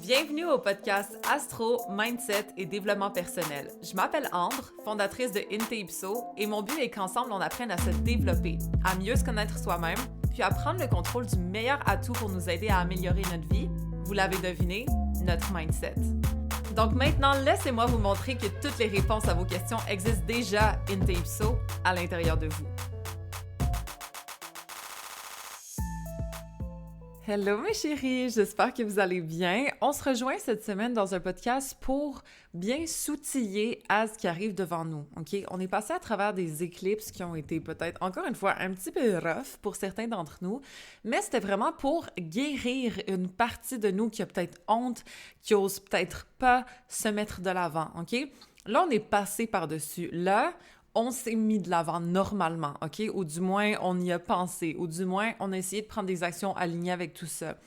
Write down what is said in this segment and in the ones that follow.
Bienvenue au podcast Astro, Mindset et Développement personnel. Je m'appelle Ambre, fondatrice de Inte-Ipso, et mon but est qu'ensemble on apprenne à se développer, à mieux se connaître soi-même, puis à prendre le contrôle du meilleur atout pour nous aider à améliorer notre vie. Vous l'avez deviné, notre mindset. Donc maintenant, laissez-moi vous montrer que toutes les réponses à vos questions existent déjà Inte-Ipso à l'intérieur de vous. Hello mes chéris, j'espère que vous allez bien. On se rejoint cette semaine dans un podcast pour bien s'outiller à ce qui arrive devant nous, ok? On est passé à travers des éclipses qui ont été peut-être, encore une fois, un petit peu rough pour certains d'entre nous, mais c'était vraiment pour guérir une partie de nous qui a peut-être honte, qui ose peut-être pas se mettre de l'avant, ok? Là, on est passé par-dessus. Là, on s'est mis de l'avant normalement, OK? Ou du moins, on y a pensé. Ou du moins, on a essayé de prendre des actions alignées avec tout ça.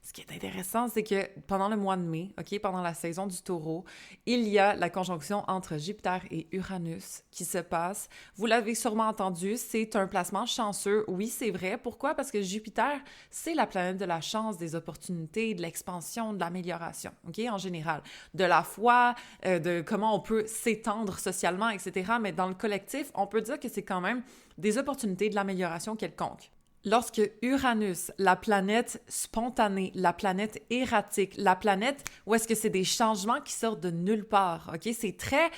Ce qui est intéressant, c'est que pendant le mois de mai, OK, pendant la saison du Taureau, il y a la conjonction entre Jupiter et Uranus qui se passe. Vous l'avez sûrement entendu, c'est un placement chanceux. Oui, c'est vrai. Pourquoi? Parce que Jupiter, c'est la planète de la chance, des opportunités, de l'expansion, de l'amélioration, OK, en général. De la foi, de comment on peut s'étendre socialement, etc. Mais dans le collectif, on peut dire que c'est quand même des opportunités de l'amélioration quelconque. Lorsque Uranus, la planète spontanée, la planète erratique, la planète où est-ce que c'est des changements qui sortent de nulle part, OK? C'est très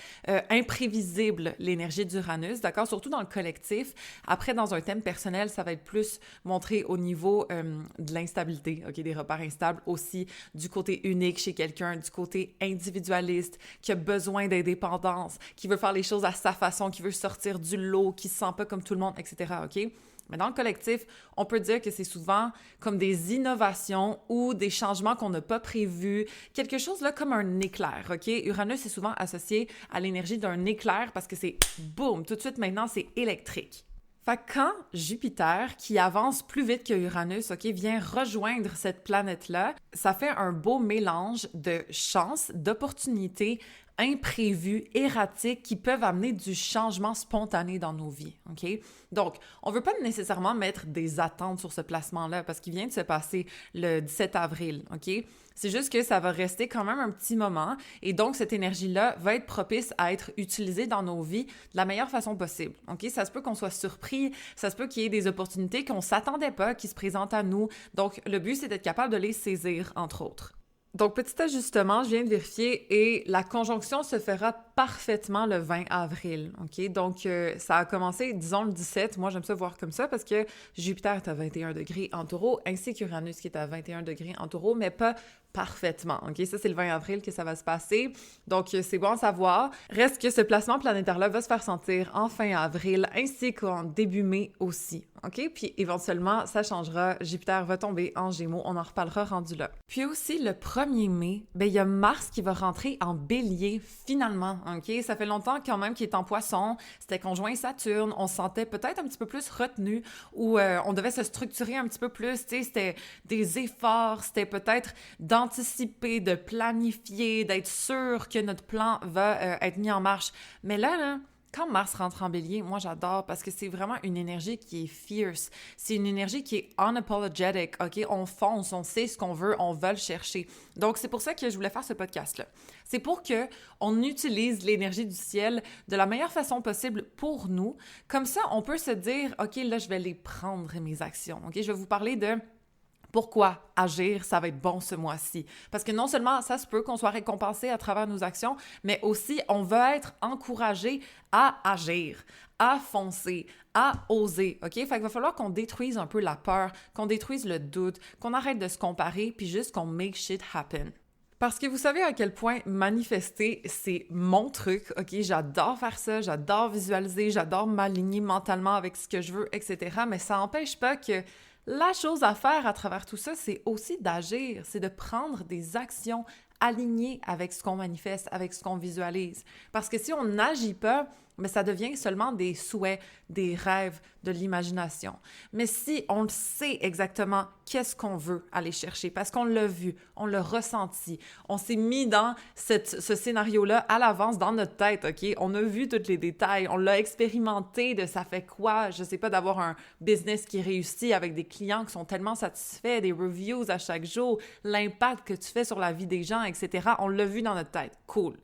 imprévisible, l'énergie d'Uranus, d'accord? Surtout dans le collectif. Après, dans un thème personnel, ça va être plus montré au niveau de l'instabilité, OK? Des repères instables, aussi du côté unique chez quelqu'un, du côté individualiste, qui a besoin d'indépendance, qui veut faire les choses à sa façon, qui veut sortir du lot, qui se sent pas comme tout le monde, etc., OK? Mais dans le collectif, on peut dire que c'est souvent comme des innovations ou des changements qu'on n'a pas prévus, quelque chose là comme un éclair, OK? Uranus est souvent associé à l'énergie d'un éclair parce que c'est boum, tout de suite maintenant, c'est électrique. Fait que quand Jupiter, qui avance plus vite que Uranus, OK, vient rejoindre cette planète-là, ça fait un beau mélange de chance, d'opportunités, imprévus, erratiques, qui peuvent amener du changement spontané dans nos vies, OK? Donc, on veut pas nécessairement mettre des attentes sur ce placement-là parce qu'il vient de se passer le 17 avril, OK? C'est juste que ça va rester quand même un petit moment et donc cette énergie-là va être propice à être utilisée dans nos vies de la meilleure façon possible, OK? Ça se peut qu'on soit surpris, ça se peut qu'il y ait des opportunités qu'on s'attendait pas qui se présentent à nous. Donc, le but, c'est d'être capable de les saisir, entre autres. Donc, petit ajustement, je viens de vérifier et la conjonction se fera parfaitement le 20 avril, OK? Donc, ça a commencé, disons, le 17. Moi, j'aime ça voir comme ça parce que Jupiter est à 21 degrés en Taureau, ainsi qu'Uranus qui est à 21 degrés en Taureau, mais pas parfaitement, OK? Ça, c'est le 20 avril que ça va se passer. Donc, c'est bon à savoir. Reste que ce placement planétaire-là va se faire sentir en fin avril, ainsi qu'en début mai aussi, OK? Puis, éventuellement, ça changera. Jupiter va tomber en Gémeaux. On en reparlera rendu là. Puis aussi, le 1er mai, ben il y a Mars qui va rentrer en Bélier, finalement, OK? Ça fait longtemps quand même qu'il est en Poisson. C'était conjoint Saturne. On se sentait peut-être un petit peu plus retenu ou on devait se structurer un petit peu plus, tu sais, c'était des efforts, c'était peut-être d'anticiper, de planifier, d'être sûr que notre plan va être mis en marche. Mais là, quand Mars rentre en Bélier, moi j'adore parce que c'est vraiment une énergie qui est fierce. C'est une énergie qui est unapologetic, OK? On fonce, on sait ce qu'on veut, on va le chercher. Donc c'est pour ça que je voulais faire ce podcast-là. C'est pour que on utilise l'énergie du ciel de la meilleure façon possible pour nous. Comme ça, on peut se dire, OK, là je vais les prendre mes actions, OK? Je vais vous parler de pourquoi agir, ça va être bon ce mois-ci. Parce que non seulement ça se peut qu'on soit récompensé à travers nos actions, mais aussi on va être encouragé à agir, à foncer, à oser, OK? Fait qu'il va falloir qu'on détruise un peu la peur, qu'on détruise le doute, qu'on arrête de se comparer, puis juste qu'on make shit happen. Parce que vous savez à quel point manifester, c'est mon truc, OK? J'adore faire ça, j'adore visualiser, j'adore m'aligner mentalement avec ce que je veux, etc. Mais ça n'empêche pas que la chose à faire à travers tout ça, c'est aussi d'agir, c'est de prendre des actions alignées avec ce qu'on manifeste, avec ce qu'on visualise. Parce que si on n'agit pas, mais ça devient seulement des souhaits, des rêves, de l'imagination. Mais si on le sait exactement qu'est-ce qu'on veut aller chercher, parce qu'on l'a vu, on l'a ressenti, on s'est mis dans ce scénario-là à l'avance dans notre tête, OK? On a vu tous les détails, on l'a expérimenté de ça fait quoi, je sais pas, d'avoir un business qui réussit avec des clients qui sont tellement satisfaits, des reviews à chaque jour, l'impact que tu fais sur la vie des gens, etc. On l'a vu dans notre tête. Cool.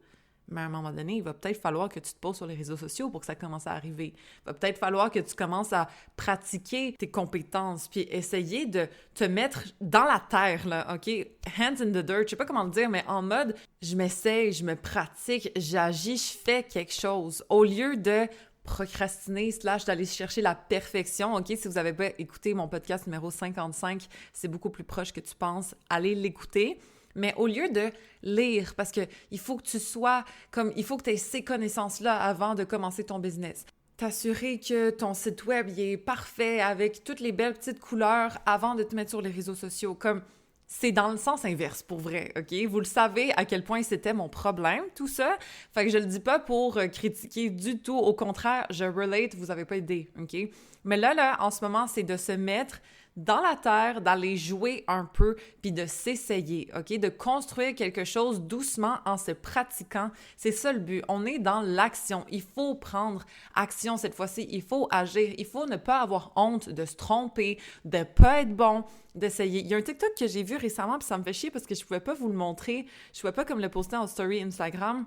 Mais à un moment donné, il va peut-être falloir que tu te poses sur les réseaux sociaux pour que ça commence à arriver. Il va peut-être falloir que tu commences à pratiquer tes compétences, puis essayer de te mettre dans la terre, là, OK? Hands in the dirt, je sais pas comment le dire, mais en mode, je m'essaye, je me pratique, j'agis, je fais quelque chose. Au lieu de procrastiner / d'aller chercher la perfection, OK? Si vous n'avez pas écouté mon podcast numéro 55, c'est beaucoup plus proche que tu penses, allez l'écouter. Mais au lieu de lire, parce que il faut que tu sois comme, il faut que tu aies ces connaissances-là avant de commencer ton business. T'assurer que ton site web il est parfait avec toutes les belles petites couleurs avant de te mettre sur les réseaux sociaux. Comme, c'est dans le sens inverse, pour vrai, OK? Vous le savez à quel point c'était mon problème, tout ça. Fait que je le dis pas pour critiquer du tout. Au contraire, je relate, vous avez pas idée, OK? Mais là, en ce moment, c'est de se mettre dans la terre, d'aller jouer un peu, puis de s'essayer, OK? De construire quelque chose doucement en se pratiquant. C'est ça le but. On est dans l'action. Il faut prendre action cette fois-ci. Il faut agir. Il faut ne pas avoir honte de se tromper, de pas être bon, d'essayer. Il y a un TikTok que j'ai vu récemment, puis ça me fait chier parce que je pouvais pas vous le montrer. Je pouvais pas comme le poster en story Instagram.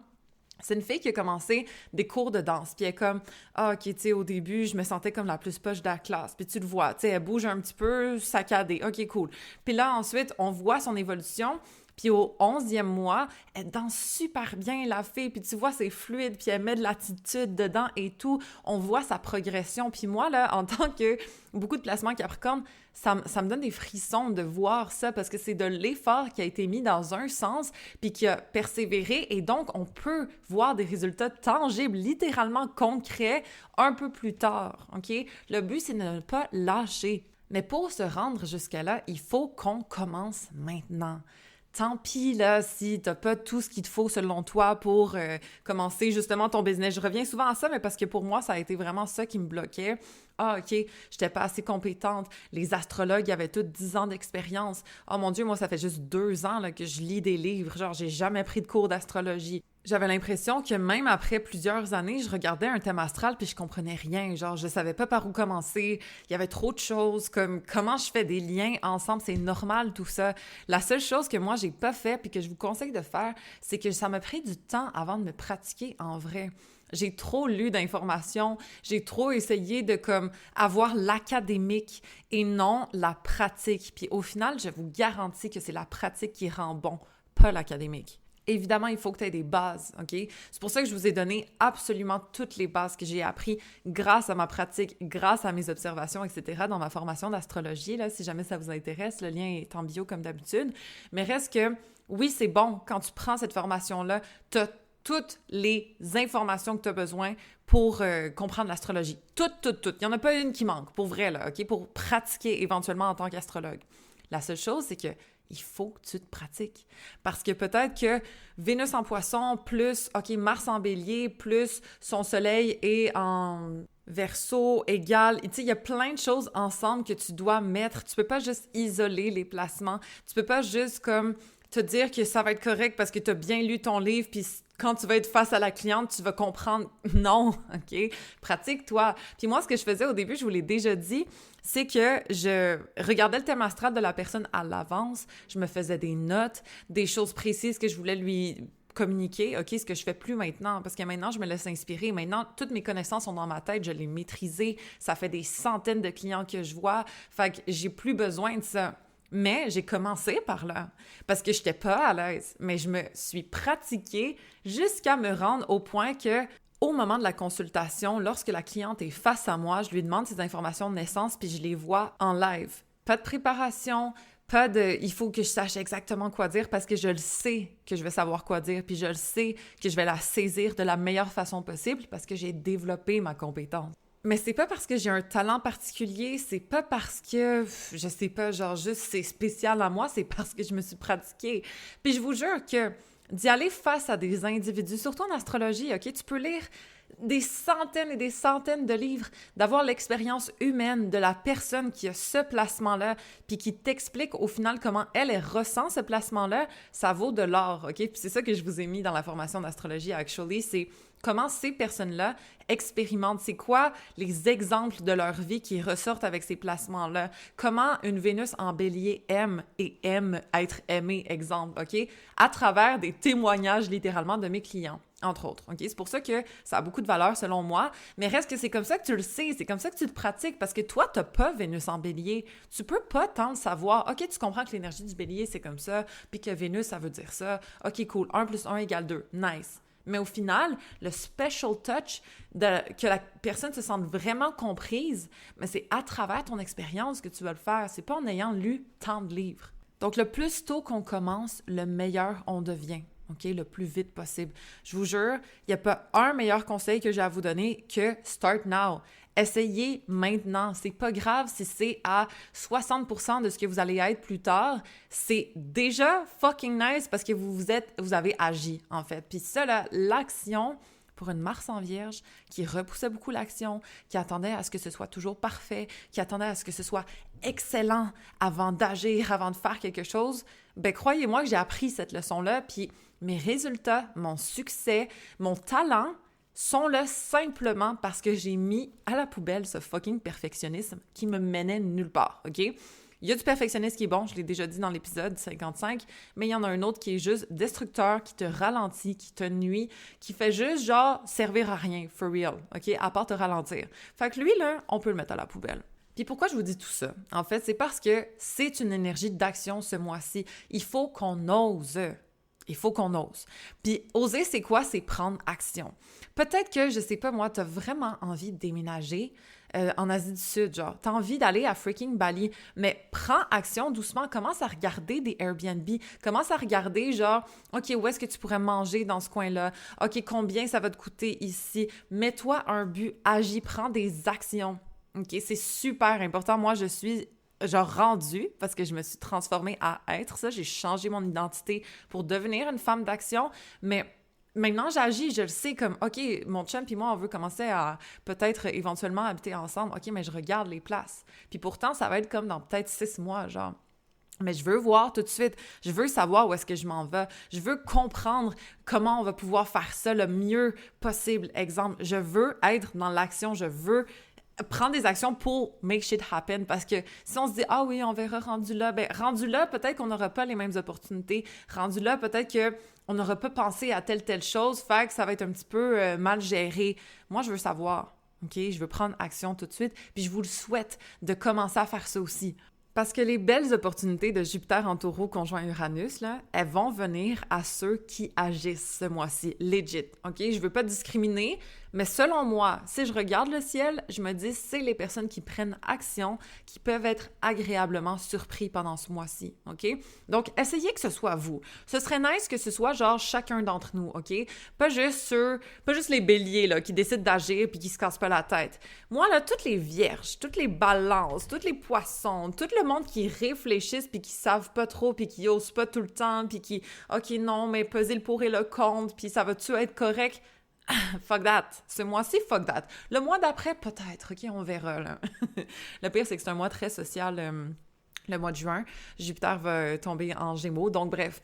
C'est une fille qui a commencé des cours de danse, puis elle est comme « Ah, OK, tu sais, au début, je me sentais comme la plus poche de la classe. » Puis tu le vois, tu sais, elle bouge un petit peu, saccadée. OK, cool. Puis là, ensuite, on voit son évolution. Puis au 11e mois, elle danse super bien, la fille, puis tu vois, c'est fluide, puis elle met de l'attitude dedans et tout. On voit sa progression. Puis moi, là, en tant que beaucoup de placements Capricorne, ça me donne des frissons de voir ça parce que c'est de l'effort qui a été mis dans un sens puis qui a persévéré et donc on peut voir des résultats tangibles, littéralement concrets, un peu plus tard, OK? Le but, c'est de ne pas lâcher. Mais pour se rendre jusqu'à là, il faut qu'on commence maintenant. Tant pis, là, si t'as pas tout ce qu'il te faut, selon toi, pour commencer justement ton business. Je reviens souvent à ça, mais parce que pour moi, ça a été vraiment ça qui me bloquait. Ah, OK, j'étais pas assez compétente. Les astrologues avaient tous 10 ans d'expérience. Oh mon Dieu, moi, ça fait juste 2 ans là, que je lis des livres. Genre, j'ai jamais pris de cours d'astrologie. J'avais l'impression que même après plusieurs années, je regardais un thème astral puis je comprenais rien. Genre, je savais pas par où commencer. Il y avait trop de choses, comme comment je fais des liens ensemble. C'est normal, tout ça. La seule chose que moi, j'ai pas fait puis que je vous conseille de faire, c'est que ça m'a pris du temps avant de me pratiquer en vrai. J'ai trop lu d'informations, j'ai trop essayé de comme avoir l'académique et non la pratique. Puis au final, je vous garantis que c'est la pratique qui rend bon, pas l'académique. Évidemment, il faut que tu aies des bases, OK? C'est pour ça que je vous ai donné absolument toutes les bases que j'ai apprises grâce à ma pratique, grâce à mes observations, etc. dans ma formation d'astrologie. Là, si jamais ça vous intéresse, le lien est en bio comme d'habitude. Mais reste que, oui, c'est bon, quand tu prends cette formation-là, tu as toutes les informations que tu as besoin pour comprendre l'astrologie. Toutes. Il n'y en a pas une qui manque, pour vrai, là, OK? Pour pratiquer éventuellement en tant qu'astrologue. La seule chose, c'est que il faut que tu te pratiques. Parce que peut-être que Vénus en Poisson plus, OK, Mars en Bélier plus son Soleil est en Verseau égale, tu sais, il y a plein de choses ensemble que tu dois mettre. Tu peux pas juste isoler les placements. Tu peux pas juste comme te dire que ça va être correct parce que tu as bien lu ton livre puis quand tu vas être face à la cliente, tu vas comprendre. Non, OK? Pratique-toi. Puis moi, ce que je faisais au début, je vous l'ai déjà dit, c'est que je regardais le thème astral de la personne à l'avance. Je me faisais des notes, des choses précises que je voulais lui communiquer, OK, ce que je fais plus maintenant, parce que maintenant, je me laisse inspirer. Maintenant, toutes mes connaissances sont dans ma tête, je les maîtrisées. Ça fait des centaines de clients que je vois. Fait que j'ai plus besoin de ça. Mais j'ai commencé par là, parce que je n'étais pas à l'aise. Mais je me suis pratiquée jusqu'à me rendre au point que, au moment de la consultation, lorsque la cliente est face à moi, je lui demande ses informations de naissance, puis je les vois en live. Pas de préparation, pas de « il faut que je sache exactement quoi dire » parce que je le sais que je vais savoir quoi dire, puis je le sais que je vais la saisir de la meilleure façon possible parce que j'ai développé ma compétence. Mais c'est pas parce que j'ai un talent particulier, c'est pas parce que, je sais pas, genre juste c'est spécial à moi, c'est parce que je me suis pratiquée. Puis je vous jure que d'y aller face à des individus, surtout en astrologie, OK? Tu peux lire des centaines et des centaines de livres, d'avoir l'expérience humaine de la personne qui a ce placement-là, puis qui t'explique au final comment elle ressent ce placement-là, ça vaut de l'or, OK? Puis c'est ça que je vous ai mis dans la formation d'astrologie, actually, c'est comment ces personnes-là expérimentent, c'est quoi les exemples de leur vie qui ressortent avec ces placements-là, comment une Vénus en bélier aime et aime être aimée, exemple, OK? À travers des témoignages littéralement de mes clients, entre autres, OK? C'est pour ça que ça a beaucoup de valeur selon moi, mais reste que c'est comme ça que tu le sais, c'est comme ça que tu te pratiques, parce que toi, t'as pas Vénus en bélier, tu peux pas tant le savoir. OK, tu comprends que l'énergie du bélier, c'est comme ça, puis que Vénus, ça veut dire ça. OK, cool, 1 + 1 = 2, nice. Mais au final, le special touch, que la personne se sente vraiment comprise, mais c'est à travers ton expérience que tu vas le faire. C'est pas en ayant lu tant de livres. Donc, le plus tôt qu'on commence, le meilleur on devient. OK? Le plus vite possible. Je vous jure, il n'y a pas un meilleur conseil que j'ai à vous donner que start now. Essayez maintenant. C'est pas grave si c'est à 60% de ce que vous allez être plus tard. C'est déjà fucking nice parce que vous avez agi, en fait. Puis ça, là, l'action pour une Mars en Vierge qui repoussait beaucoup l'action, qui attendait à ce que ce soit toujours parfait, qui attendait à ce que ce soit excellent avant d'agir, avant de faire quelque chose, ben croyez-moi que j'ai appris cette leçon-là, puis mes résultats, mon succès, mon talent sont là simplement parce que j'ai mis à la poubelle ce fucking perfectionnisme qui me menait nulle part, OK? Il y a du perfectionnisme qui est bon, je l'ai déjà dit dans l'épisode 55, mais il y en a un autre qui est juste destructeur, qui te ralentit, qui te nuit, qui fait juste genre servir à rien, for real, OK? À part te ralentir. Fait que lui, là, on peut le mettre à la poubelle. Puis pourquoi je vous dis tout ça? En fait, c'est parce que c'est une énergie d'action ce mois-ci. Il faut qu'on ose. Il faut qu'on ose. Puis oser, c'est quoi? C'est prendre action. Peut-être que, je sais pas moi, t'as vraiment envie de déménager en Asie du Sud, genre, t'as envie d'aller à freaking Bali, mais prends action doucement, commence à regarder des Airbnb, commence à regarder, genre, OK, où est-ce que tu pourrais manger dans ce coin-là? OK, combien ça va te coûter ici? Mets-toi un but, agis, prends des actions. OK, c'est super important. Moi, je suis genre rendue, parce que je me suis transformée à être ça, j'ai changé mon identité pour devenir une femme d'action, mais maintenant j'agis, je le sais comme, OK, mon chum puis moi, on veut commencer à peut-être éventuellement habiter ensemble, OK, mais je regarde les places. Puis pourtant, ça va être comme dans peut-être 6 mois, genre. Mais je veux voir tout de suite, je veux savoir où est-ce que je m'en vais, je veux comprendre comment on va pouvoir faire ça le mieux possible. Exemple, je veux être dans l'action, je veux prendre des actions pour make shit happen, parce que si on se dit « Ah oui, on verra rendu là », ben rendu là, peut-être qu'on n'aura pas les mêmes opportunités. Rendu là, peut-être qu'on n'aura pas pensé à telle chose, fait que ça va être un petit peu mal géré. Moi, je veux savoir, OK? Je veux prendre action tout de suite, puis je vous le souhaite de commencer à faire ça aussi. Parce que les belles opportunités de Jupiter en Taureau conjoint Uranus, là, elles vont venir à ceux qui agissent ce mois-ci, legit, OK? Je veux pas discriminer, mais selon moi, si je regarde le ciel, je me dis c'est les personnes qui prennent action qui peuvent être agréablement surpris pendant ce mois-ci, OK? Donc, essayez que ce soit vous. Ce serait nice que ce soit genre chacun d'entre nous, OK? Pas juste les béliers, là, qui décident d'agir puis qui se cassent pas la tête. Moi, là, toutes les vierges, toutes les balances, tous les poissons, tout le monde qui réfléchissent puis qui savent pas trop puis qui osent pas tout le temps puis qui, OK, non, mais peser le pour et le contre puis ça va-tu être correct? Fuck that. Ce mois-ci, fuck that. Le mois d'après, peut-être. OK, on verra, là. Le pire, c'est que c'est un mois très social, le mois de juin. Jupiter va tomber en Gémeaux. Donc, bref.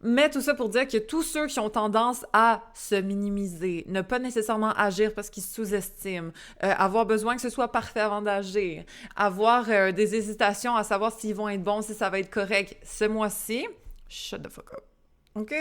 Mais tout ça pour dire que tous ceux qui ont tendance à se minimiser, ne pas nécessairement agir parce qu'ils se sous-estiment, avoir besoin que ce soit parfait avant d'agir, avoir des hésitations à savoir s'ils vont être bons, si ça va être correct, ce mois-ci, shut the fuck up. OK?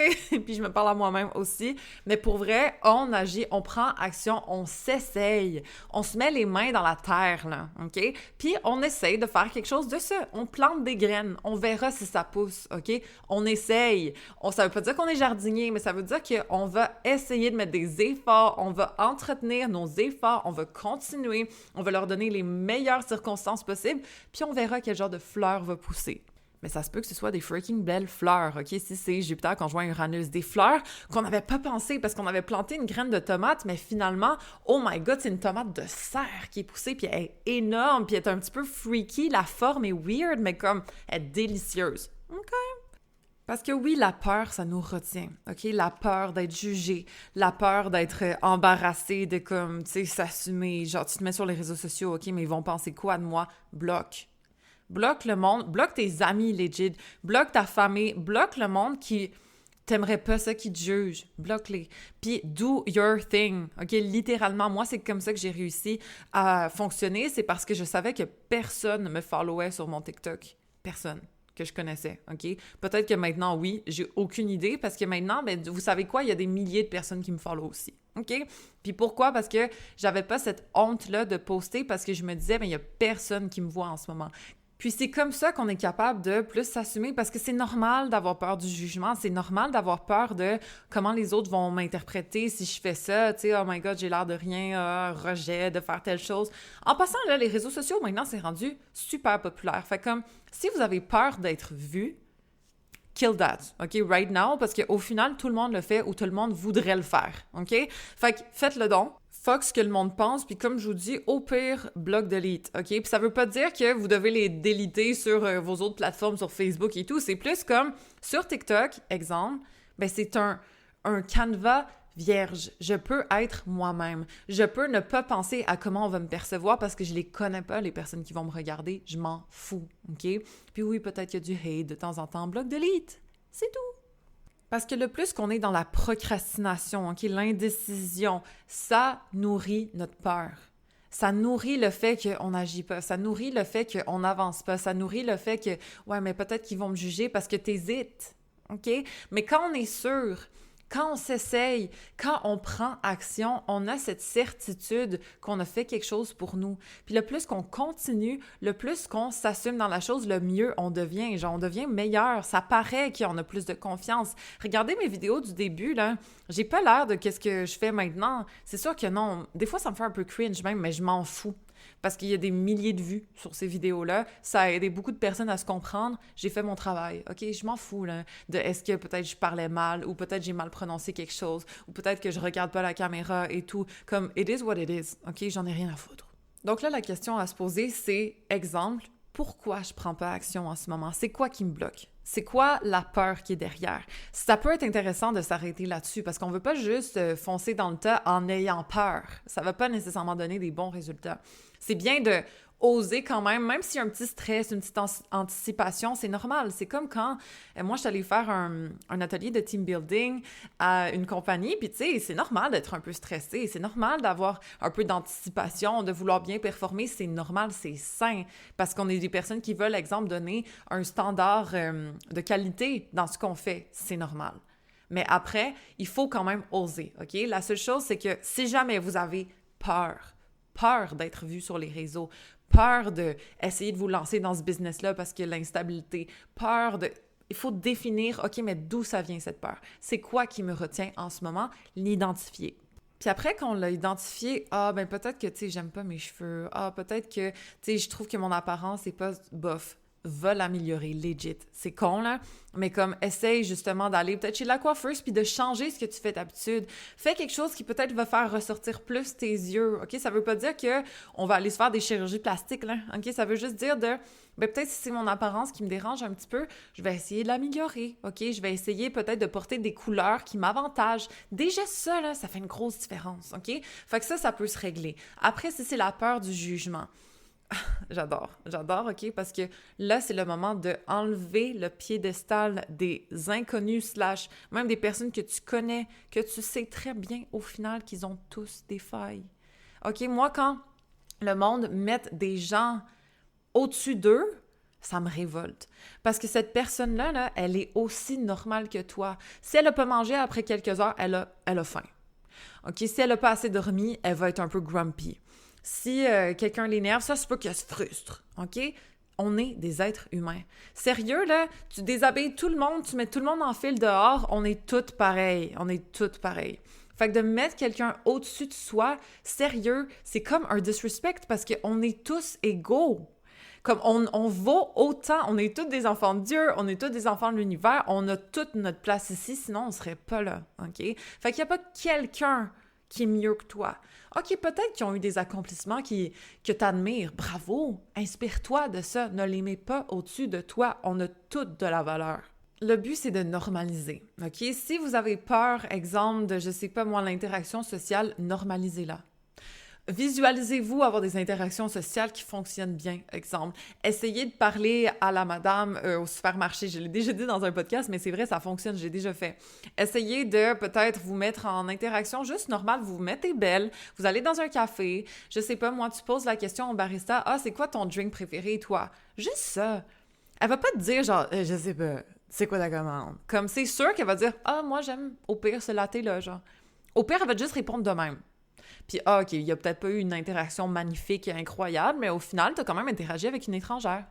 Puis je me parle à moi-même aussi. Mais pour vrai, on agit, on prend action, on s'essaye. On se met les mains dans la terre, là. OK? Puis on essaye de faire quelque chose de ça. On plante des graines. On verra si ça pousse. OK? On essaye. Ça veut pas dire qu'on est jardinier, mais ça veut dire qu'on va essayer de mettre des efforts. On va entretenir nos efforts. On va continuer. On va leur donner les meilleures circonstances possibles. Puis on verra quel genre de fleurs va pousser. Mais ça se peut que ce soit des freaking belles fleurs, OK? Si c'est Jupiter conjoint Uranus, des fleurs qu'on n'avait pas pensé parce qu'on avait planté une graine de tomate, mais finalement, oh my God, c'est une tomate de serre qui est poussée, puis elle est énorme, puis elle est un petit peu freaky, la forme est weird, mais comme, elle est délicieuse. OK? Parce que oui, la peur, ça nous retient, OK? La peur d'être jugé, la peur d'être embarrassé, de comme, tu sais, s'assumer. Genre, tu te mets sur les réseaux sociaux, OK, mais ils vont penser quoi de moi? Bloque. Bloque le monde, bloque tes amis legit, bloque ta famille, bloque le monde qui t'aimerait pas ça, qui te juge. Bloque-les. Puis, do your thing, OK? Littéralement, moi, c'est comme ça que j'ai réussi à fonctionner. C'est parce que je savais que personne ne me followait sur mon TikTok. Personne que je connaissais, OK? Peut-être que maintenant, oui, j'ai aucune idée parce que maintenant, ben, vous savez quoi? Il y a des milliers de personnes qui me follow aussi, OK? Puis pourquoi? Parce que j'avais pas cette honte-là de poster parce que je me disais, ben, il y a personne qui me voit en ce moment. Puis c'est comme ça qu'on est capable de plus s'assumer parce que c'est normal d'avoir peur du jugement, c'est normal d'avoir peur de comment les autres vont m'interpréter si je fais ça, tu sais, oh my god, j'ai l'air de rien, rejet, de faire telle chose. En passant, là, les réseaux sociaux, maintenant, c'est rendu super populaire. Fait comme, si vous avez peur d'être vu, kill that, OK, right now, parce qu'au final, tout le monde le fait ou tout le monde voudrait le faire, OK? Fait que faites-le donc. Fuck ce que le monde pense, puis comme je vous dis, au pire, bloc delete, OK? Puis ça veut pas dire que vous devez les déliter sur vos autres plateformes, sur Facebook et tout, c'est plus comme sur TikTok, exemple, ben c'est un canevas vierge. Je peux être moi-même. Je peux ne pas penser à comment on va me percevoir parce que je les connais pas, les personnes qui vont me regarder. Je m'en fous, OK? Puis oui, peut-être qu'il y a du hate de temps en temps, bloc delete, c'est tout. Parce que le plus qu'on est dans la procrastination, OK, l'indécision, ça nourrit notre peur. Ça nourrit le fait qu'on n'agit pas. Ça nourrit le fait qu'on n'avance pas. Ça nourrit le fait que, ouais, mais peut-être qu'ils vont me juger parce que t'hésites, OK? Mais quand on est sûr, quand on s'essaye, quand on prend action, on a cette certitude qu'on a fait quelque chose pour nous. Puis le plus qu'on continue, le plus qu'on s'assume dans la chose, le mieux on devient. Genre, on devient meilleur. Ça paraît qu'on a plus de confiance. Regardez mes vidéos du début, là. J'ai pas l'air de qu'est-ce que je fais maintenant. C'est sûr que non. Des fois, ça me fait un peu cringe même, mais je m'en fous. Parce qu'il y a des milliers de vues sur ces vidéos-là. Ça a aidé beaucoup de personnes à se comprendre. J'ai fait mon travail, OK? Je m'en fous, là, de est-ce que peut-être je parlais mal ou peut-être j'ai mal prononcé quelque chose ou peut-être que je regarde pas la caméra et tout. Comme, it is what it is, OK? J'en ai rien à foutre. Donc là, la question à se poser, c'est, exemple, pourquoi je prends pas action en ce moment? C'est quoi qui me bloque? C'est quoi la peur qui est derrière? Ça peut être intéressant de s'arrêter là-dessus parce qu'on veut pas juste foncer dans le tas en ayant peur. Ça va pas nécessairement donner des bons résultats. C'est bien de oser quand même s'il y a un petit stress, une petite anticipation, c'est normal. C'est comme quand, moi, je suis allée faire un atelier de team building à une compagnie, puis tu sais, c'est normal d'être un peu stressé, c'est normal d'avoir un peu d'anticipation, de vouloir bien performer, c'est normal, c'est sain, parce qu'on est des personnes qui veulent, exemple, donner un standard de qualité dans ce qu'on fait, c'est normal. Mais après, il faut quand même oser, OK? La seule chose, c'est que si jamais vous avez peur d'être vu sur les réseaux, peur d'essayer de vous lancer dans ce business-là parce que l'instabilité, il faut définir, OK, mais d'où ça vient cette peur? C'est quoi qui me retient en ce moment? L'identifier. Puis après, quand on l'a identifié, ben peut-être que, tu sais, j'aime pas mes cheveux. Peut-être que, tu sais, je trouve que mon apparence est pas bof. Va l'améliorer, legit. C'est con, là, mais comme, essaye justement d'aller peut-être chez la coiffeuse puis de changer ce que tu fais d'habitude. Fais quelque chose qui peut-être va faire ressortir plus tes yeux, OK? Ça veut pas dire qu'on va aller se faire des chirurgies plastiques, là, OK? Ça veut juste dire ben peut-être si c'est mon apparence qui me dérange un petit peu, je vais essayer de l'améliorer, OK? Je vais essayer peut-être de porter des couleurs qui m'avantagent. Déjà ça, là, ça fait une grosse différence, OK? Fait que ça peut se régler. Après, si c'est la peur du jugement, j'adore, OK? Parce que là, c'est le moment de enlever le piédestal des inconnus / même des personnes que tu connais, que tu sais très bien au final qu'ils ont tous des failles. OK? Moi, quand le monde met des gens au-dessus d'eux, ça me révolte. Parce que cette personne-là, là, elle est aussi normale que toi. Si elle n'a pas mangé après quelques heures, elle a faim. OK? Si elle n'a pas assez dormi, elle va être un peu grumpy. Si quelqu'un l'énerve, ça se peut qu'elle se frustre, OK? On est des êtres humains. Sérieux, là, tu déshabilles tout le monde, tu mets tout le monde en file dehors, on est toutes pareilles. Fait que de mettre quelqu'un au-dessus de soi, sérieux, c'est comme un disrespect parce qu'on est tous égaux. Comme on vaut autant, on est tous des enfants de Dieu, on est tous des enfants de l'univers, on a toute notre place ici, sinon on serait pas là, OK? Fait qu'il n'y a pas quelqu'un qui est mieux que toi. OK, peut-être qu'ils ont eu des accomplissements que tu admires. Bravo! Inspire-toi de ça. Ne les mets pas au-dessus de toi. On a toutes de la valeur. Le but, c'est de normaliser, OK? Si vous avez peur, exemple, de, je sais pas moi, l'interaction sociale, normalisez-la. Visualisez-vous avoir des interactions sociales qui fonctionnent bien, exemple. Essayez de parler à la madame au supermarché. Je l'ai déjà dit dans un podcast, mais c'est vrai, ça fonctionne, j'ai déjà fait. Essayez de peut-être vous mettre en interaction juste normale, vous vous mettez belle, vous allez dans un café, je sais pas, moi, tu poses la question au barista, « Ah, c'est quoi ton drink préféré, toi? » Juste ça. Elle va pas te dire genre, je sais pas, c'est quoi ta commande? Comme c'est sûr qu'elle va dire, « Ah, moi, j'aime au pire ce latte-là, genre. » Au pire, elle va juste répondre de même. Puis, ah, OK, il y a peut-être pas eu une interaction magnifique et incroyable, mais au final, tu as quand même interagi avec une étrangère.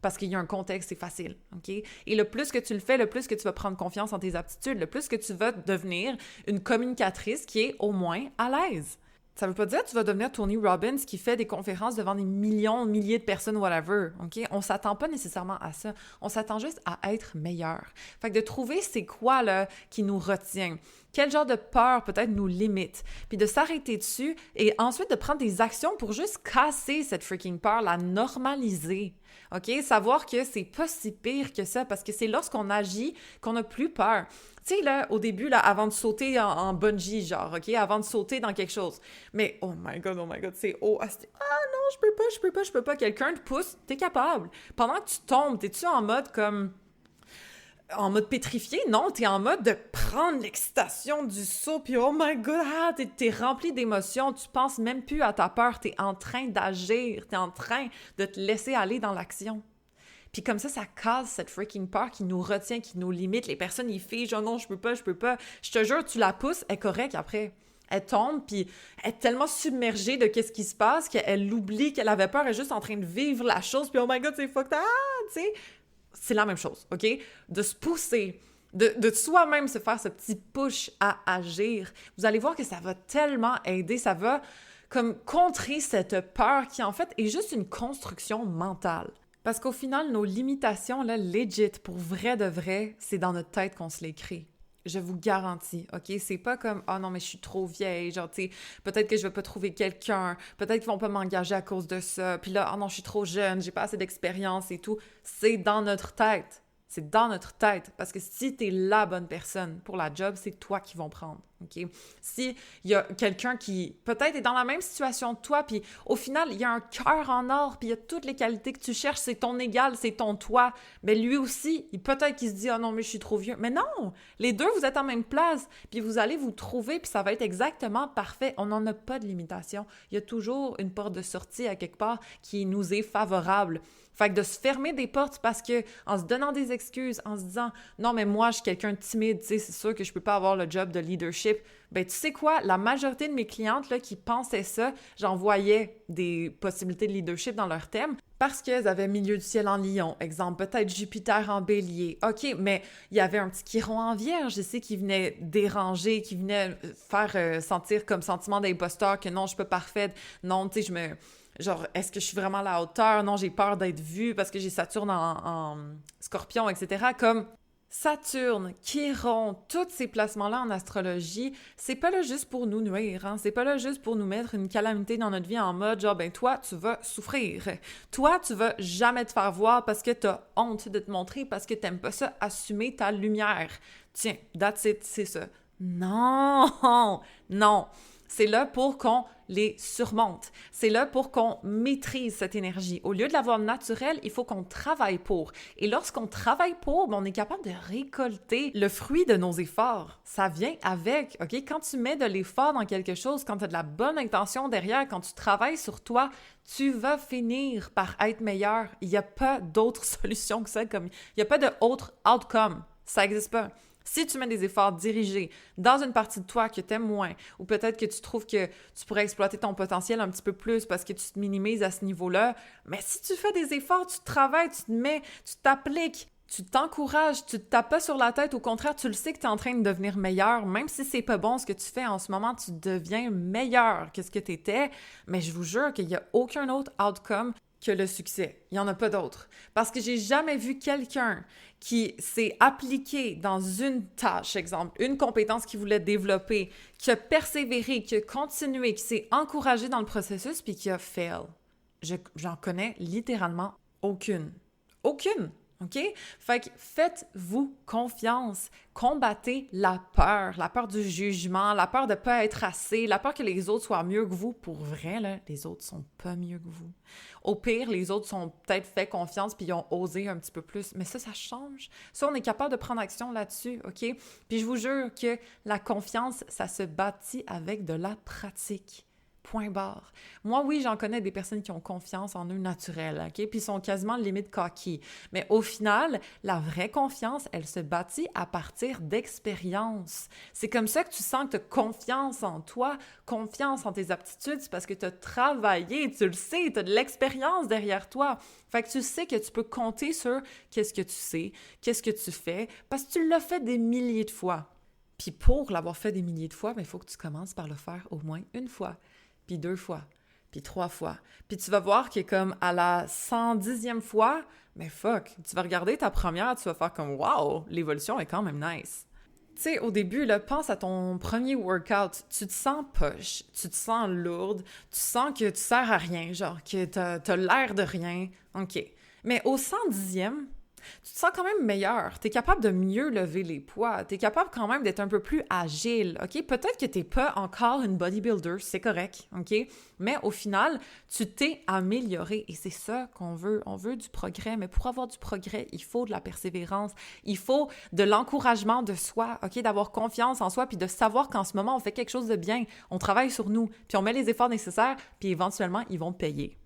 Parce qu'il y a un contexte, c'est facile, OK? Et le plus que tu le fais, le plus que tu vas prendre confiance en tes aptitudes, le plus que tu vas devenir une communicatrice qui est au moins à l'aise. Ça veut pas dire que tu vas devenir Tony Robbins qui fait des conférences devant des millions, milliers de personnes, whatever, OK? On s'attend pas nécessairement à ça. On s'attend juste à être meilleur. Fait que de trouver c'est quoi, là, qui nous retient. Quel genre de peur peut-être nous limite. Puis de s'arrêter dessus et ensuite de prendre des actions pour juste casser cette freaking peur, la normaliser. OK? Savoir que c'est pas si pire que ça parce que c'est lorsqu'on agit qu'on n'a plus peur. Tu sais, là, au début, là, avant de sauter en bungee, genre, OK? Avant de sauter dans quelque chose. Mais, oh my God, c'est haut. Ah non, je peux pas. Quelqu'un te pousse, t'es capable. Pendant que tu tombes, t'es-tu en mode comme... En mode pétrifié? Non, t'es en mode de prendre l'excitation du saut, puis oh my God, t'es rempli d'émotions, tu penses même plus à ta peur, t'es en train d'agir, t'es en train de te laisser aller dans l'action. Puis comme ça casse cette freaking peur qui nous retient, qui nous limite. Les personnes, ils figent, oh non, je peux pas. Je te jure, tu la pousses, elle est correcte après. Elle tombe, puis elle est tellement submergée de qu'est-ce qui se passe qu'elle oublie qu'elle avait peur, elle est juste en train de vivre la chose, puis oh my God, c'est fucked up, tu sais. C'est la même chose, OK? De se pousser, de soi-même se faire ce petit push à agir. Vous allez voir que ça va tellement aider, ça va comme contrer cette peur qui, en fait, est juste une construction mentale. Parce qu'au final, nos limitations, là, legit, pour vrai de vrai, c'est dans notre tête qu'on se les crée. Je vous garantis, OK? C'est pas comme « Ah non, mais je suis trop vieille, genre, tu sais, peut-être que je vais pas trouver quelqu'un, peut-être qu'ils vont pas m'engager à cause de ça, puis là, « Ah non, je suis trop jeune, j'ai pas assez d'expérience et tout. » C'est dans notre tête. C'est dans notre tête. Parce que si t'es la bonne personne pour la job, c'est toi qu'ils vont prendre, OK? Si il y a quelqu'un qui peut-être est dans la même situation que toi, puis au final, il y a un cœur en or, puis il y a toutes les qualités que tu cherches, c'est ton égal, c'est ton toi, mais lui aussi, peut-être qu'il se dit « Ah non, mais je suis trop vieux. » Mais non! Les deux, vous êtes en même place, puis vous allez vous trouver, puis ça va être exactement parfait. On n'en a pas de limitation. Il y a toujours une porte de sortie à quelque part qui nous est favorable. Fait que de se fermer des portes parce que en se donnant des excuses, en se disant « Non, mais moi, je suis quelqu'un de timide, tu sais, c'est sûr que je peux pas avoir le job de leadership. » Ben, tu sais quoi? La majorité de mes clientes là, qui pensaient ça, j'en voyais des possibilités de leadership dans leur thème parce qu'elles avaient milieu du ciel en lion, exemple, peut-être Jupiter en bélier. OK, mais il y avait un petit Chiron en vierge, je sais, qui venait déranger, qui venait faire sentir comme sentiment d'imposteur que non, je suis pas parfaite, non, tu sais, genre, est-ce que je suis vraiment à la hauteur? Non, j'ai peur d'être vue parce que j'ai Saturne en Scorpion, etc. Comme Saturne, Chiron, tous ces placements-là en astrologie, c'est pas là juste pour nous nuire, hein? C'est pas là juste pour nous mettre une calamité dans notre vie en mode genre, ben toi, tu vas souffrir. Toi, tu vas jamais te faire voir parce que t'as honte de te montrer, parce que t'aimes pas ça, assumer ta lumière. Tiens, that's it, c'est ça. Non! Non! C'est là pour qu'on les surmonte. C'est là pour qu'on maîtrise cette énergie. Au lieu de l'avoir naturelle, il faut qu'on travaille pour. Et lorsqu'on travaille pour, on est capable de récolter le fruit de nos efforts. Ça vient avec, OK? Quand tu mets de l'effort dans quelque chose, quand tu as de la bonne intention derrière, quand tu travailles sur toi, tu vas finir par être meilleur. Il n'y a pas d'autre solution que ça. Il n'y a pas d'autre outcome. Ça n'existe pas. Si tu mets des efforts dirigés dans une partie de toi que tu aimes moins, ou peut-être que tu trouves que tu pourrais exploiter ton potentiel un petit peu plus parce que tu te minimises à ce niveau-là, mais si tu fais des efforts, tu travailles, tu te mets, tu t'appliques, tu t'encourages, tu te tapes pas sur la tête, au contraire, tu le sais que tu es en train de devenir meilleur, même si c'est pas bon ce que tu fais en ce moment, tu deviens meilleur que ce que tu étais, mais je vous jure qu'il n'y a aucun autre outcome que le succès. Il n'y en a pas d'autre. Parce que j'ai jamais vu quelqu'un qui s'est appliqué dans une tâche, exemple, une compétence qu'il voulait développer, qui a persévéré, qui a continué, qui s'est encouragé dans le processus, puis qui a fail. J'en connais littéralement aucune. Aucune! OK? Fait que faites-vous confiance. Combattez la peur du jugement, la peur de ne pas être assez, la peur que les autres soient mieux que vous. Pour vrai, là, les autres sont pas mieux que vous. Au pire, les autres sont peut-être fait confiance puis ils ont osé un petit peu plus. Mais ça change. Ça, on est capable de prendre action là-dessus, OK? Puis je vous jure que la confiance, ça se bâtit avec de la pratique. Point barre. Moi, oui, j'en connais des personnes qui ont confiance en eux naturel, OK? Puis ils sont quasiment limite cocky. Mais au final, la vraie confiance, elle se bâtit à partir d'expérience. C'est comme ça que tu sens que tu as confiance en toi, confiance en tes aptitudes, c'est parce que tu as travaillé, tu le sais, tu as de l'expérience derrière toi. Fait que tu sais que tu peux compter sur qu'est-ce que tu sais, qu'est-ce que tu fais, parce que tu l'as fait des milliers de fois. Puis pour l'avoir fait des milliers de fois, il faut que tu commences par le faire au moins une fois. Puis 2 fois, puis 3 fois. Puis tu vas voir que comme à la 110e fois, mais fuck, tu vas regarder ta première, tu vas faire comme « Wow, l'évolution est quand même nice ». Tu sais, au début, là, pense à ton premier workout. Tu te sens poche, tu te sens lourde, tu sens que tu sers à rien, genre que t'as l'air de rien. OK. Mais au 110e, tu te sens quand même meilleur. Tu es capable de mieux lever les poids. Tu es capable quand même d'être un peu plus agile, OK? Peut-être que tu n'es pas encore une bodybuilder, c'est correct, OK? Mais au final, tu t'es amélioré et c'est ça qu'on veut. On veut du progrès, mais pour avoir du progrès, il faut de la persévérance. Il faut de l'encouragement de soi, OK? D'avoir confiance en soi puis de savoir qu'en ce moment, on fait quelque chose de bien. On travaille sur nous, puis on met les efforts nécessaires, puis éventuellement, ils vont payer.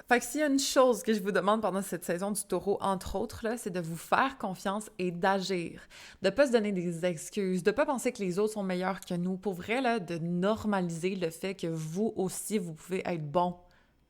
Fait que s'il y a une chose que je vous demande pendant cette saison du taureau, entre autres, là, c'est de vous faire confiance et d'agir. De ne pas se donner des excuses, de ne pas penser que les autres sont meilleurs que nous. Pour vrai, là, de normaliser le fait que vous aussi, vous pouvez être bon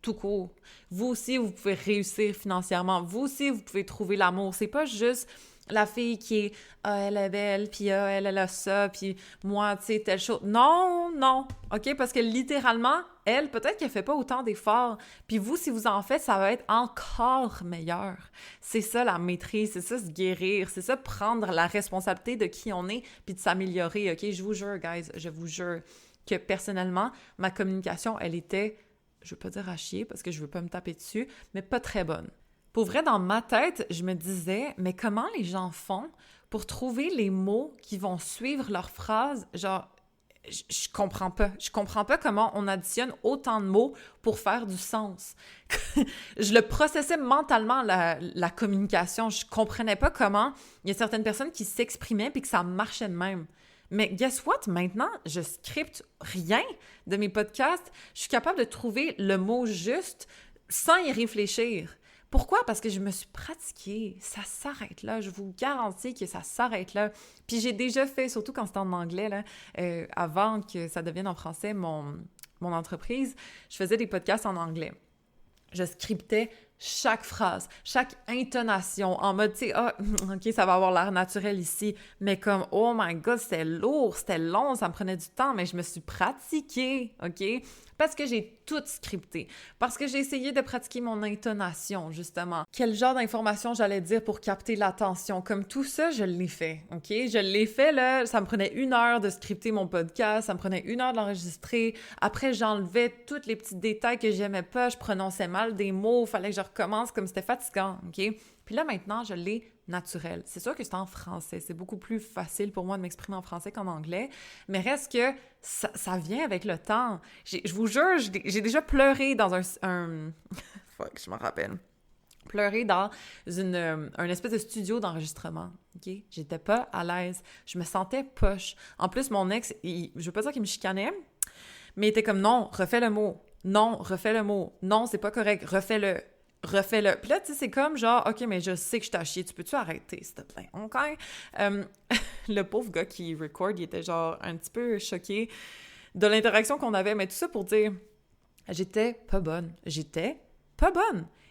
tout court. Vous aussi, vous pouvez réussir financièrement. Vous aussi, vous pouvez trouver l'amour. C'est pas juste la fille qui est « Ah, elle est belle, puis ah, elle a ça, puis moi, tu sais, telle chose. » Non, non, OK? Parce que littéralement, elle, peut-être qu'elle fait pas autant d'efforts. Puis vous, si vous en faites, ça va être encore meilleur. C'est ça la maîtrise, c'est ça se guérir, c'est ça prendre la responsabilité de qui on est, puis de s'améliorer, OK? Je vous jure, guys, je vous jure que personnellement, ma communication, elle était, je veux pas dire à chier parce que je veux pas me taper dessus, mais pas très bonne. Pour vrai, dans ma tête, je me disais, mais comment les gens font pour trouver les mots qui vont suivre leur phrase? Genre, je comprends pas. Je comprends pas comment on additionne autant de mots pour faire du sens. Je le processais mentalement, la communication. Je comprenais pas comment il y a certaines personnes qui s'exprimaient puis que ça marchait de même. Mais guess what? Maintenant, je scripte rien de mes podcasts. Je suis capable de trouver le mot juste sans y réfléchir. Pourquoi? Parce que je me suis pratiquée. Ça s'arrête là. Je vous garantis que ça s'arrête là. Puis j'ai déjà fait, surtout quand c'était en anglais, là, avant que ça devienne en français, mon entreprise, je faisais des podcasts en anglais. Je scriptais chaque phrase, chaque intonation en mode, tu sais, ah, OK, ça va avoir l'air naturel ici, mais comme, oh my God, c'était lourd, c'était long, ça me prenait du temps, mais je me suis pratiquée, OK? Parce que j'ai tout scripté, parce que j'ai essayé de pratiquer mon intonation, justement. Quel genre d'informations j'allais dire pour capter l'attention, comme tout ça, je l'ai fait, OK? Je l'ai fait, là, ça me prenait 1 heure de scripter mon podcast, ça me prenait 1 heure de l'enregistrer, après j'enlevais tous les petits détails que j'aimais pas, je prononçais mal des mots, fallait que je recommence comme c'était fatigant, OK? Puis là, maintenant, je l'ai naturel. C'est sûr que c'est en français. C'est beaucoup plus facile pour moi de m'exprimer en français qu'en anglais, mais reste que ça vient avec le temps. Je vous jure, j'ai déjà pleuré dans un fuck, je m'en rappelle. Pleuré dans un espèce de studio d'enregistrement, OK? J'étais pas à l'aise. Je me sentais poche. En plus, mon ex, je veux pas dire qu'il me chicanait, mais il était comme « Non, refais le mot. Non, refais le mot. Non, c'est pas correct. Refais-le. » Refais-le. Puis là, tu sais, c'est comme genre, OK, mais je sais que je t'ai chié, tu peux-tu arrêter, s'il te plaît? OK? Le pauvre gars qui record, il était genre un petit peu choqué de l'interaction qu'on avait, mais tout ça pour dire, j'étais pas bonne.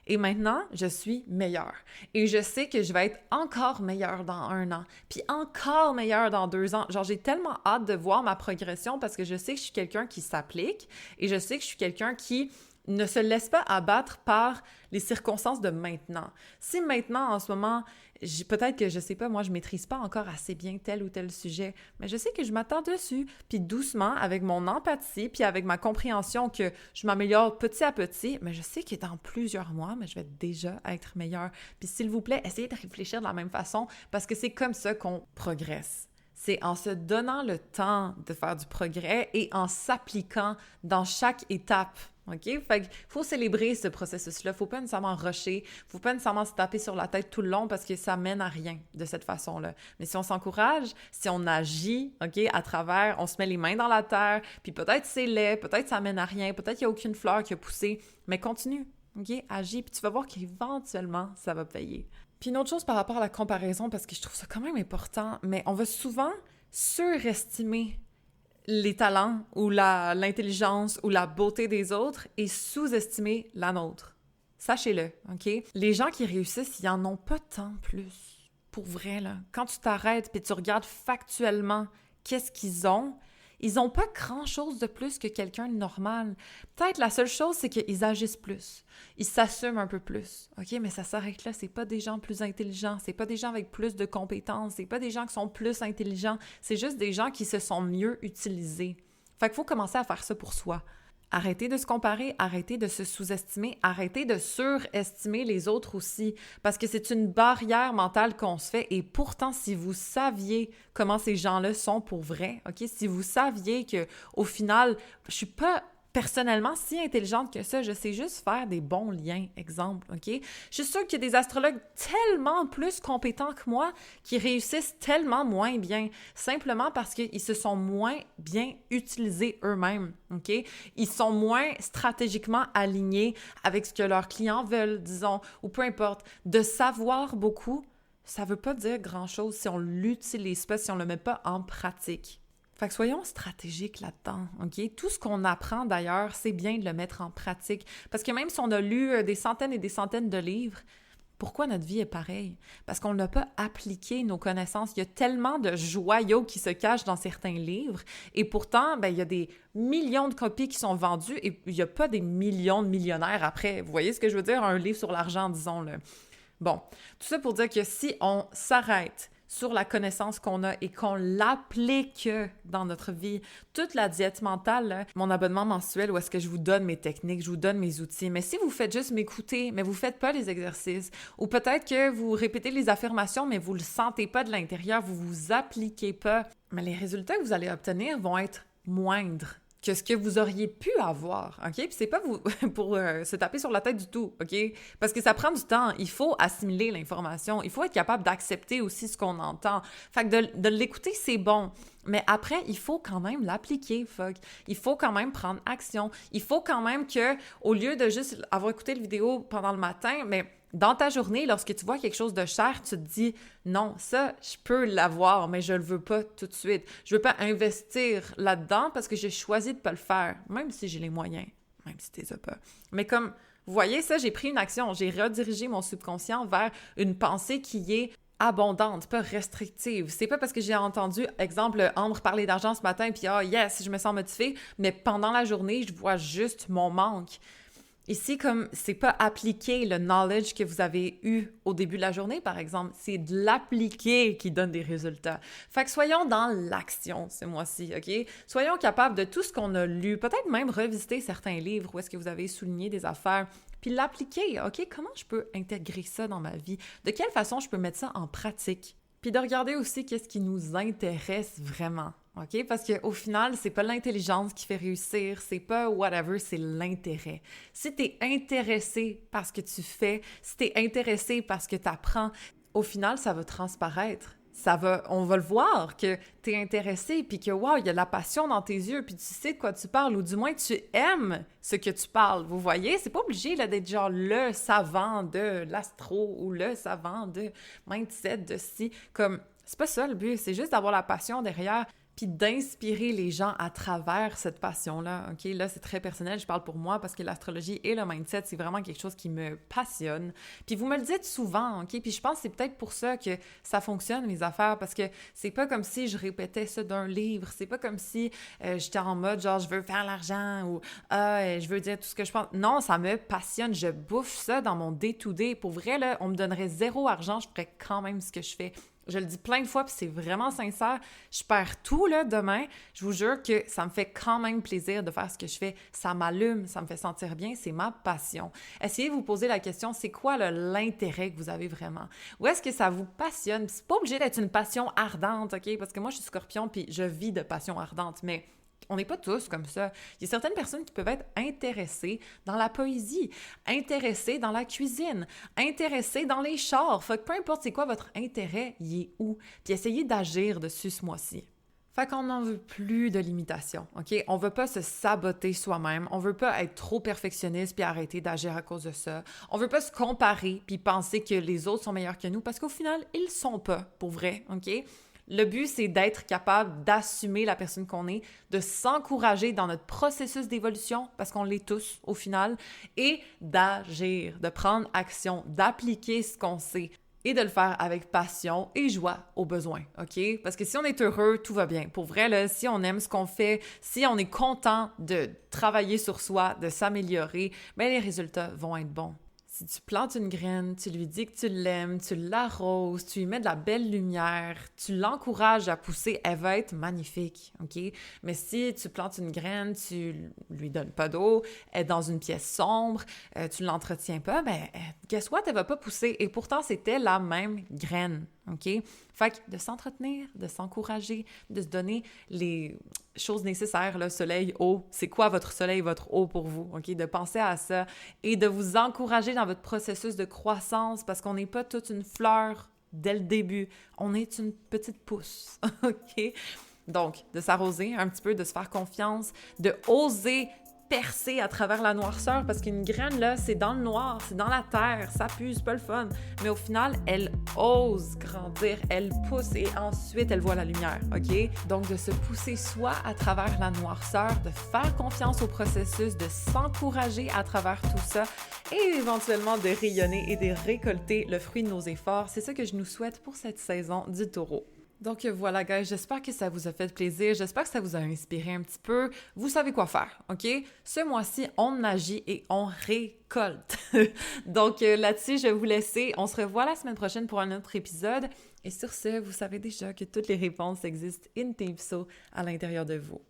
Et maintenant, je suis meilleure. Et je sais que je vais être encore meilleure dans 1 an, puis encore meilleure dans 2 ans. Genre, j'ai tellement hâte de voir ma progression parce que je sais que je suis quelqu'un qui s'applique et je sais que je suis quelqu'un qui ne se laisse pas abattre par les circonstances de maintenant. Si maintenant, en ce moment, Peut-être que, je sais pas, moi, je maîtrise pas encore assez bien tel ou tel sujet, mais je sais que je m'attends dessus, puis doucement, avec mon empathie, puis avec ma compréhension que je m'améliore petit à petit, mais je sais que dans plusieurs mois, mais je vais déjà être meilleure. Puis s'il vous plaît, essayez de réfléchir de la même façon, parce que c'est comme ça qu'on progresse. C'est en se donnant le temps de faire du progrès et en s'appliquant dans chaque étape. OK? Fait qu'il faut célébrer ce processus-là. Faut pas nécessairement rusher. Faut pas nécessairement se taper sur la tête tout le long parce que ça mène à rien de cette façon-là. Mais si on s'encourage, si on agit, OK, à travers, on se met les mains dans la terre, puis peut-être c'est laid, peut-être ça mène à rien, peut-être qu'il n'y a aucune fleur qui a poussé, mais continue, OK? Agis, puis tu vas voir qu'éventuellement, ça va payer. Puis une autre chose par rapport à la comparaison, parce que je trouve ça quand même important, mais on va souvent surestimer les talents ou l'intelligence ou la beauté des autres et sous-estimer la nôtre. Sachez-le, OK? Les gens qui réussissent, ils en ont pas tant plus. Pour vrai, là. Quand tu t'arrêtes et tu regardes factuellement qu'est-ce qu'ils ont, ils n'ont pas grand-chose de plus que quelqu'un de normal. Peut-être la seule chose, c'est qu'ils agissent plus. Ils s'assument un peu plus. OK, mais ça s'arrête là. C'est pas des gens plus intelligents. C'est pas des gens avec plus de compétences. C'est pas des gens qui sont plus intelligents. C'est juste des gens qui se sont mieux utilisés. Fait qu'il faut commencer à faire ça pour soi. Arrêtez de se comparer, arrêtez de se sous-estimer, arrêtez de surestimer les autres aussi, parce que c'est une barrière mentale qu'on se fait et pourtant, si vous saviez comment ces gens-là sont pour vrai, OK? Si vous saviez que au final, je suis pas personnellement si intelligente que ça, je sais juste faire des bons liens, exemple, OK? Je suis sûre qu'il y a des astrologues tellement plus compétents que moi qui réussissent tellement moins bien, simplement parce qu'ils se sont moins bien utilisés eux-mêmes, OK? Ils sont moins stratégiquement alignés avec ce que leurs clients veulent, disons, ou peu importe. De savoir beaucoup, ça veut pas dire grand-chose si on l'utilise pas, si on le met pas en pratique. Fait que soyons stratégiques là-dedans, OK? Tout ce qu'on apprend d'ailleurs, c'est bien de le mettre en pratique. Parce que même si on a lu des centaines et des centaines de livres, pourquoi notre vie est pareille? Parce qu'on n'a pas appliqué nos connaissances. Il y a tellement de joyaux qui se cachent dans certains livres et pourtant, il y a des millions de copies qui sont vendues et il n'y a pas des millions de millionnaires après. Vous voyez ce que je veux dire? Un livre sur l'argent, disons-le. Bon, tout ça pour dire que si on s'arrête sur la connaissance qu'on a et qu'on l'applique dans notre vie. Toute la diète mentale, là, mon abonnement mensuel où est-ce que je vous donne mes techniques, je vous donne mes outils. Mais si vous faites juste m'écouter, mais vous faites pas les exercices, ou peut-être que vous répétez les affirmations, mais vous le sentez pas de l'intérieur, vous vous appliquez pas, mais les résultats que vous allez obtenir vont être moindres que ce que vous auriez pu avoir, OK? Puis c'est pas vous pour se taper sur la tête du tout, OK? Parce que ça prend du temps. Il faut assimiler l'information. Il faut être capable d'accepter aussi ce qu'on entend. Fait que de l'écouter, c'est bon. Mais après, il faut quand même l'appliquer, fuck. Il faut quand même prendre action. Il faut quand même que, au lieu de juste avoir écouté la vidéo pendant le matin, mais dans ta journée, lorsque tu vois quelque chose de cher, tu te dis « Non, ça, je peux l'avoir, mais je le veux pas tout de suite. Je veux pas investir là-dedans parce que j'ai choisi de pas le faire, même si j'ai les moyens, même si tu les as pas. » Mais comme, vous voyez, ça, j'ai pris une action. J'ai redirigé mon subconscient vers une pensée qui est abondante, pas restrictive. C'est pas parce que j'ai entendu, exemple, Ambre parler d'argent ce matin, puis « Ah, yes, je me sens motivée », mais pendant la journée, je vois juste mon manque. Ici, comme c'est pas appliquer le knowledge que vous avez eu au début de la journée, par exemple, c'est de l'appliquer qui donne des résultats. Fait que soyons dans l'action ce mois-ci, OK? Soyons capables de tout ce qu'on a lu, peut-être même revisiter certains livres où est-ce que vous avez souligné des affaires, puis l'appliquer, OK? Comment je peux intégrer ça dans ma vie? De quelle façon je peux mettre ça en pratique? Puis de regarder aussi qu'est-ce qui nous intéresse vraiment. OK? Parce qu'au final, c'est pas l'intelligence qui fait réussir, c'est pas whatever, c'est l'intérêt. Si t'es intéressé par ce que tu fais, si t'es intéressé par ce que t'apprends, au final, ça va transparaître. On va le voir que t'es intéressé, puis que, wow, il y a de la passion dans tes yeux, puis tu sais de quoi tu parles, ou du moins tu aimes ce que tu parles. Vous voyez? C'est pas obligé là, d'être genre le savant de l'astro, ou le savant de mindset, de si, comme, c'est pas ça le but, c'est juste d'avoir la passion derrière. puis d'inspirer les gens à travers cette passion-là, OK? Là, c'est très personnel, je parle pour moi parce que l'astrologie et le mindset, c'est vraiment quelque chose qui me passionne. Puis vous me le dites souvent, OK? Puis je pense que c'est peut-être pour ça que ça fonctionne, mes affaires, parce que c'est pas comme si je répétais ça d'un livre, c'est pas comme si j'étais en mode genre je veux faire l'argent ou je veux dire tout ce que je pense. Non, ça me passionne, je bouffe ça dans mon day-to-day. Pour vrai, là, on me donnerait zéro argent, je ferais quand même ce que je fais. Je le dis plein de fois, puis c'est vraiment sincère. Je perds tout, là, demain. Je vous jure que ça me fait quand même plaisir de faire ce que je fais. Ça m'allume, ça me fait sentir bien, c'est ma passion. Essayez de vous poser la question, c'est quoi là, l'intérêt que vous avez vraiment? Où est-ce que ça vous passionne? Puis c'est pas obligé d'être une passion ardente, OK? Parce que moi, je suis Scorpion, puis je vis de passion ardente, mais on n'est pas tous comme ça. Il y a certaines personnes qui peuvent être intéressées dans la poésie, intéressées dans la cuisine, intéressées dans les chars. Fait que peu importe c'est quoi votre intérêt, il est où. Puis essayez d'agir dessus ce mois-ci. Fait qu'on n'en veut plus de limitations, OK? On veut pas se saboter soi-même, on veut pas être trop perfectionniste puis arrêter d'agir à cause de ça. On veut pas se comparer puis penser que les autres sont meilleurs que nous parce qu'au final, ils sont pas, pour vrai, OK? Le but, c'est d'être capable d'assumer la personne qu'on est, de s'encourager dans notre processus d'évolution, parce qu'on l'est tous au final, et d'agir, de prendre action, d'appliquer ce qu'on sait et de le faire avec passion et joie au besoin, OK? Parce que si on est heureux, tout va bien. Pour vrai, là, si on aime ce qu'on fait, si on est content de travailler sur soi, de s'améliorer, bien, les résultats vont être bons. Si tu plantes une graine, tu lui dis que tu l'aimes, tu l'arroses, tu lui mets de la belle lumière, tu l'encourages à pousser, elle va être magnifique, OK? Mais si tu plantes une graine, tu lui donnes pas d'eau, elle est dans une pièce sombre, tu l'entretiens pas, ben, guess what? Elle va pas pousser. Et pourtant, c'était la même graine, OK? Fait que de s'entretenir, de s'encourager, de se donner les choses nécessaires, le soleil, eau. C'est quoi votre soleil, votre eau pour vous, OK? De penser à ça et de vous encourager dans votre processus de croissance parce qu'on n'est pas toute une fleur dès le début. On est une petite pousse, OK? Donc, de s'arroser un petit peu, de se faire confiance, de oser percer à travers la noirceur parce qu'une graine, là, c'est dans le noir, c'est dans la terre, ça pue, c'est pas le fun. Mais au final, elle ose grandir, elle pousse et ensuite, elle voit la lumière, OK? Donc, de se pousser soi à travers la noirceur, de faire confiance au processus, de s'encourager à travers tout ça et éventuellement de rayonner et de récolter le fruit de nos efforts. C'est ça que je nous souhaite pour cette saison du Taureau. Donc voilà, guys, j'espère que ça vous a fait plaisir, j'espère que ça vous a inspiré un petit peu. Vous savez quoi faire, OK? Ce mois-ci, on agit et on récolte. Donc là-dessus, je vais vous laisser. On se revoit la semaine prochaine pour un autre épisode. Et sur ce, vous savez déjà que toutes les réponses existent in Teamso à l'intérieur de vous.